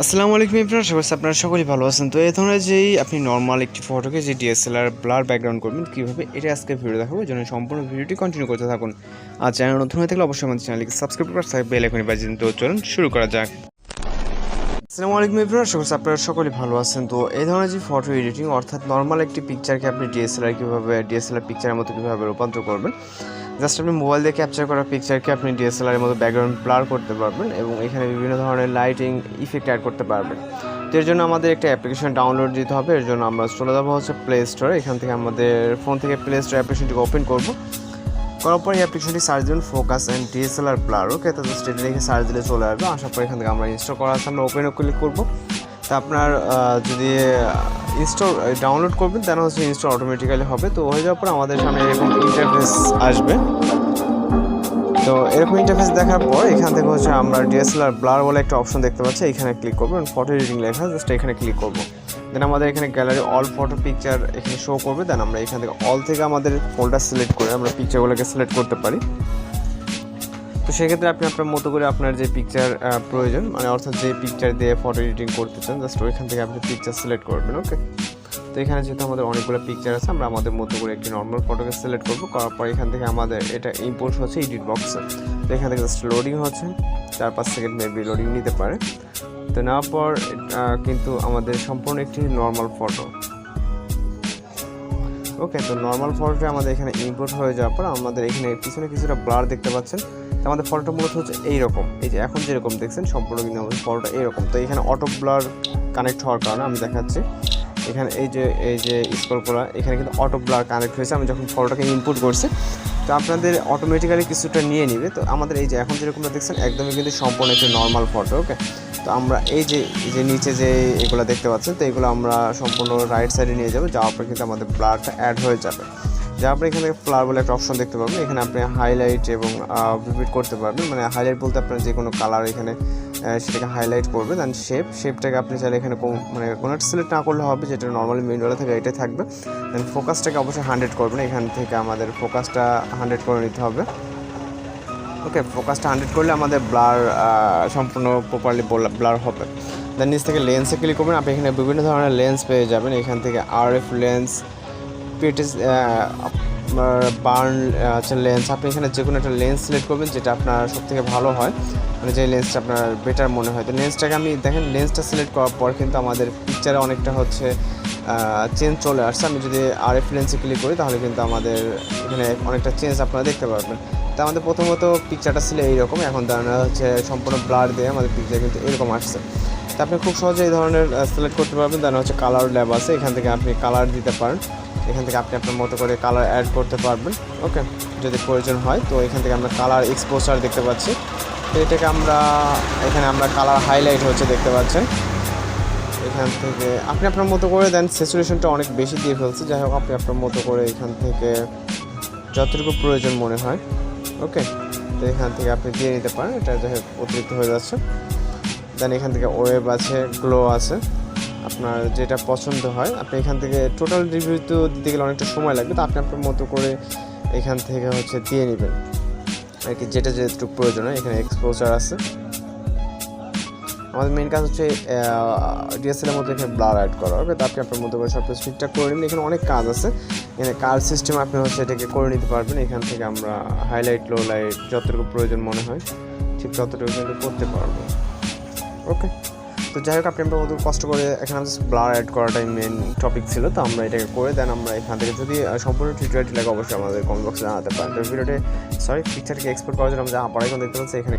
আসসালামু আলাইকুম এভরিওয়ান, আশা করছি আপনারা সকলেই ভালো আছেন। তো এই ধরনের যেই আপনি নর্মাল একটি ফটোকে যে ডিএসএলআর ব্লার ব্যাকগ্রাউন্ড করবেন কীভাবে, এটা আজকে ভিডিও দেখাবো। যেন সম্পূর্ণ ভিডিওটি কন্টিনিউ করতে থাকুন। আর চ্যানেল নতুন হয়ে থাকলে অবশ্যই আমাদের চ্যানেলকে সাবস্ক্রাইব করে বেল আইকনে বাজিয়ে দিন। তো চলুন শুরু করা যাক। আসসালামু আলাইকুম এভরিওয়ান, আশা করছি আপনারা সকলেই ভালো আছেন। তো এই ধরনের যে ফটো এডিটিং, অর্থাৎ নর্মাল একটি পিকচারকে আপনি ডিএসএলআর পিকচারের মতো কীভাবে রূপান্তর করবেন। জাস্ট আপনি মোবাইল দিয়ে ক্যাপচার করা পিকচারকে আপনি ডিএসএলআরের মতো ব্যাকগ্রাউন্ড ব্লার করতে পারবেন এবং এখানে বিভিন্ন ধরনের লাইটিং ইফেক্ট অ্যাড করতে পারবেন। তো এর জন্য আমাদের একটা অ্যাপ্লিকেশন ডাউনলোড দিতে হবে। এর জন্য আমরা চলে যাবো প্লে স্টোরে। এখান থেকে আমাদের ফোন থেকে প্লে স্টোর অ্যাপ্লিকেশনটিকে ওপেন করবো। করার পর এই অ্যাপ্লিকেশনটি সার্চ দেবেন ফোকাস অ্যান্ড ডিএসএলআর ব্লার। ওকে, তো স্টেটে রেখে সার্চ দিলে চলে আসবে। আসার পর এখান থেকে আমরা ইনস্টল করা আছে, আমরা ওপেনে ক্লিক করবো। তা আপনার যদি ডাউনলোড করবেন তাহলে ইনস্টল অটোমেটিক্যালি হবে। তো হয়ে যাওয়ার পর আমাদের সামনে এরকম ইন্টারফেস আসবে। তো এরকম ইন্টারফেস দেখার পর এখান থেকে আমরা ডিএসএলআর ব্লার বলে একটা অপশন দেখতে পাচ্ছি, এখানে ক্লিক করবো। ফটো এডিটিং লেখা জাস্ট এখানে ক্লিক করবো। দেন আমাদের এখানে গ্যালারি অল ফটো পিকচার এখানে শো করবে। দেন আমরা এখান থেকে অল থেকে আমাদের ফোল্ডার সিলেক্ট করে আমরা পিকচারগুলোকে সিলেক্ট করতে পারি। তো সেক্ষেত্রে আপনি আপনার মতো করে আপনার যে পিকচার প্রয়োজন, মানে অর্থাৎ যে পিকচার দিয়ে ফটো এডিটিং করতে চান, জাস্ট ওইখান থেকে আপনি পিকচার সিলেক্ট করবেন। ওকে, তো এখানে যেহেতু আমাদের অনেকগুলো পিকচার আছে, আমরা আমাদের মতো করে একটি নর্মাল ফটোকে সিলেক্ট করবো। করার পর এখান থেকে আমাদের এটা ইম্পোর্ট হচ্ছে এডিট বক্সে। তো এখান থেকে জাস্ট লোডিং হচ্ছে, 4-5 সেকেন্ড মেবি লোডিং নিতে পারে। তো নেওয়ার পর কিন্তু আমাদের সম্পূর্ণ একটি নর্মাল ফটো। ওকে, তো নর্মাল ফটোটা আমাদের এখানে ইম্পোর্ট হয়ে যাওয়ার পর আমাদের এখানে পিছনে কিছুটা ব্লার দেখতে পাচ্ছেন। আমাদের ফটোটা মূলত হচ্ছে এইরকম, এই যে এখন যেরকম দেখছেন সম্পূর্ণ কিন্তু আমাদের ফটোটা এইরকম। তো এখানে অটো ব্লার কানেক্ট হওয়ার কারণে আমি দেখাচ্ছি এখানে এই যে স্ক্রল করা, এখানে কিন্তু অটো ব্লার কানেক্ট হয়েছে। আমি যখন ফটোটাকে ইনপুট করছি, তো আপনাদের অটোমেটিক্যালি কিছুটা নিয়ে নিবে। তো আমাদের এই যে এখন যেরকম দেখছেন একদমই কিন্তু সম্পূর্ণ একটি নর্মাল ফটো। ওকে, তো আমরা এই যে নিচে যে এগুলো দেখতে পাচ্ছেন, তো এগুলো আমরা সম্পূর্ণ রাইট সাইডে নিয়ে যাবো। যাওয়ার পর কিন্তু আমাদের ব্লারটা অ্যাড হয়ে যাবে। যাওয়ার পর এখানে ব্লার বলে একটা অপশন দেখতে পাবেন। এখানে আপনি হাইলাইট এবং ভিভিড করতে পারবেন। মানে হাইলাইট বলতে আপনার যে কোনো কালার এখানে সেটাকে হাইলাইট করবে। দেন শেপটাকে আপনি চাইলে এখানে মানে কোনো একটা সিলেক্ট না করলে হবে, যেটা নর্মালি মেনুয়ালে থাকে এটাই থাকবে। দেন ফোকাসটাকে অবশ্যই 100 করবেন। এখান থেকে আমাদের ফোকাসটা 100 করে নিতে হবে। ওকে, ফোকাসটা 100 করলে আমাদের ব্লার সম্পূর্ণ প্রপারলি ব্লার হবে। দেন নিচ থেকে লেন্সে ক্লিক করবেন। আপনি এখানে বিভিন্ন ধরনের লেন্স পেয়ে যাবেন। এখান থেকে আরএফ লেন্স, পিটিস, বার্ন লেন্স। আপনি এখানে যে কোনো একটা লেন্স সিলেক্ট করবেন যেটা আপনার সবথেকে ভালো হয়, মানে যে লেন্সটা আপনার বেটার মনে হয়। তো লেন্সটাকে আমি দেখেন, লেন্সটা সিলেক্ট করার পর কিন্তু আমাদের পিকচারে অনেকটা চেঞ্জ চলে আসছে। আমি যদি আরএফ লেন্সে ক্লিক করি তাহলে কিন্তু আমাদের এখানে অনেকটা চেঞ্জ আপনারা দেখতে পারবেন। তো আমাদের প্রথমত পিকচারটা ছিল এইরকম, এখন দাঁড়ানো সম্পূর্ণ ব্লার দিয়ে আমাদের পিকচার কিন্তু এরকম আসছে। তো আপনি খুব সহজে এই ধরনের সিলেক্ট করতে পারবেন। দাঁড়ানো কালার ল্যাব আছে, এখান থেকে আপনি কালার দিতে পারেন। এখান থেকে আপনি আপনার মতো করে কালার অ্যাড করতে পারবেন। ওকে, যদি প্রয়োজন হয়। তো এখান থেকে আমরা কালার এক্সপোজার দেখতে পাচ্ছি। তো এটাকে এখানে আমরা কালার হাইলাইট হচ্ছে দেখতে পাচ্ছেন। এখান থেকে আপনি আপনার মতো করে দেন। স্যাচুরেশনটা অনেক বেশি দিয়ে ফেলছে, যাই হোক আপনি আপনার মতো করে এখান থেকে যতটুকু প্রয়োজন মনে হয়। ওকে, তো এখান থেকে আপনি দিয়ে নিতে পারেন। এটা যাই হোক অতিরিক্ত হয়ে যাচ্ছে। দেন এখান থেকে ওয়েব আছে, গ্লো আছে, আপনার যেটা পছন্দ হয়। আপনি এখান থেকে টোটাল রিভিউ তো দিতে গেলে অনেকটা সময় লাগবে। তো আপনি আপনার মতো করে এখান থেকে দিয়ে নেবেন আর কি, যেটা যেটুকু প্রয়োজন হয়। এখানে এক্সপোজার আছে। আমাদের মেন কাজ হচ্ছে ডিএসএলআর মধ্যে এখানে ব্লার অ্যাড করা হবে। তো আপনি আপনার মতো করে সব কিছু ঠিকঠাক করে নেবেন। এখানে অনেক কাজ আছে, এখানে কার সিস্টেম আপনি এটাকে করে নিতে পারবেন। এখান থেকে আমরা হাইলাইট, লো লাইট যতটুকু প্রয়োজন মনে হয় ঠিক ততটুকু কিন্তু করতে পারবো। ওকে, তো যাই হোক আপনি আপনার মতো কষ্ট করে এখানে ব্লার অ্যাড করাটাই মেন টপিক ছিল। তো আমরা এটাকে করে দেন। আমরা এখান থেকে যদি সম্পূর্ণ টিউটোরিয়ালটি লাগে অবশ্যই আমাদের কমেন্ট বক্সে জানাতে পারেন। তো পিকচারকে এক্সপোর্ট করার জন্য আমরা যা পড়াইকন দেখতে পাচ্ছি এখানে